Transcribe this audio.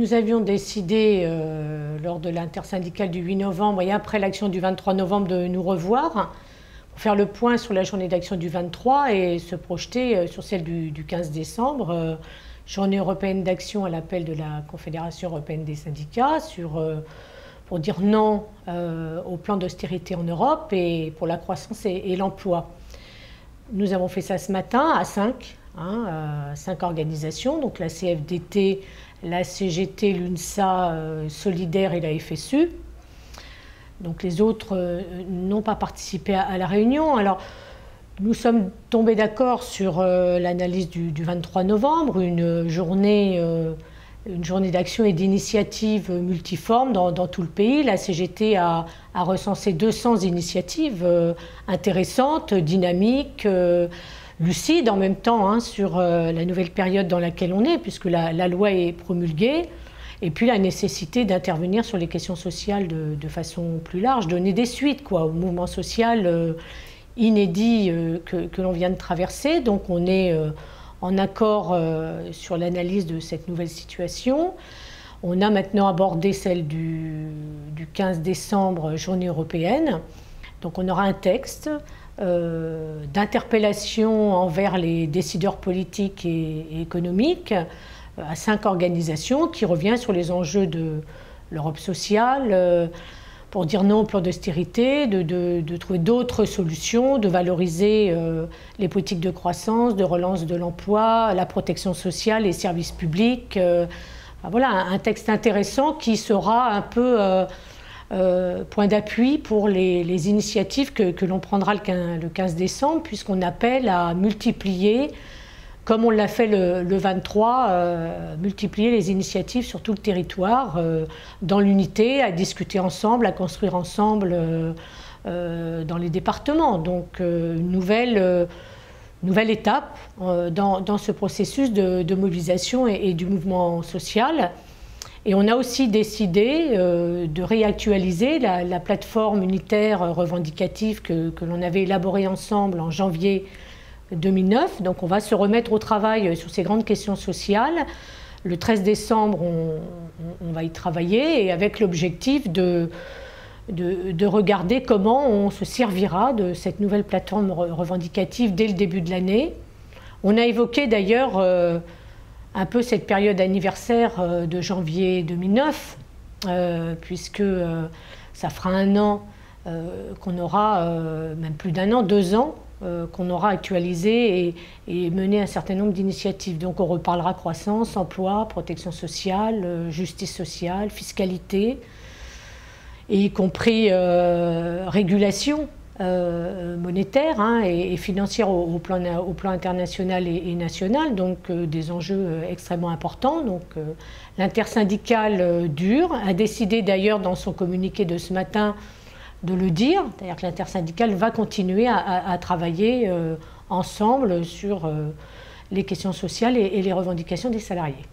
nous avions décidé lors de l'intersyndicale du 8 novembre et après l'action du 23 novembre de nous revoir pour faire le point sur la journée d'action du 23 et se projeter sur celle du 15 décembre, journée européenne d'action à l'appel de la Confédération européenne des syndicats pour dire non au plan d'austérité en Europe et pour la croissance et l'emploi. Nous avons fait ça ce matin à 5 organisations, donc la CFDT, la CGT, l'UNSA, Solidaire et la FSU. Donc les autres n'ont pas participé à la réunion. Alors nous sommes tombés d'accord sur l'analyse du 23 novembre, une journée d'action et d'initiatives multiformes dans tout le pays. La CGT a recensé 200 initiatives intéressantes, dynamiques, lucides en même temps sur la nouvelle période dans laquelle on est, puisque la loi est promulguée. Et puis la nécessité d'intervenir sur les questions sociales de façon plus large, donner des suites au mouvement social inédit que l'on vient de traverser. Donc on est en accord sur l'analyse de cette nouvelle situation. On a maintenant abordé celle du 15 décembre, journée européenne. Donc on aura un texte d'interpellation envers les décideurs politiques et économiques à 5 organisations qui revient sur les enjeux de l'Europe sociale, pour dire non au plan d'austérité, de trouver d'autres solutions, de valoriser les politiques de croissance, de relance de l'emploi, la protection sociale, les services publics. Voilà, un texte intéressant qui sera un peu point d'appui pour les initiatives que l'on prendra le 15 décembre, puisqu'on appelle à multiplier, comme on l'a fait le 23, multiplier les initiatives sur tout le territoire, dans l'unité, à discuter ensemble, à construire ensemble dans les départements. Donc une nouvelle étape dans ce processus de mobilisation et du mouvement social. Et on a aussi décidé de réactualiser la plateforme unitaire revendicative que l'on avait élaborée ensemble en janvier 2009. Donc on va se remettre au travail sur ces grandes questions sociales. Le 13 décembre, on va y travailler et avec l'objectif de regarder comment on se servira de cette nouvelle plateforme revendicative dès le début de l'année. On a évoqué d'ailleurs un peu cette période anniversaire de janvier 2009, puisque ça fera un an qu'on aura, même plus d'un an, 2 ans, qu'on aura actualisé et mené un certain nombre d'initiatives. Donc on reparlera croissance, emploi, protection sociale, justice sociale, fiscalité, et y compris régulation monétaire et financière au plan international et national, donc des enjeux extrêmement importants. Donc l'intersyndicale dure, a décidé d'ailleurs dans son communiqué de ce matin de le dire, c'est-à-dire que l'intersyndicale va continuer à travailler ensemble sur les questions sociales et les revendications des salariés.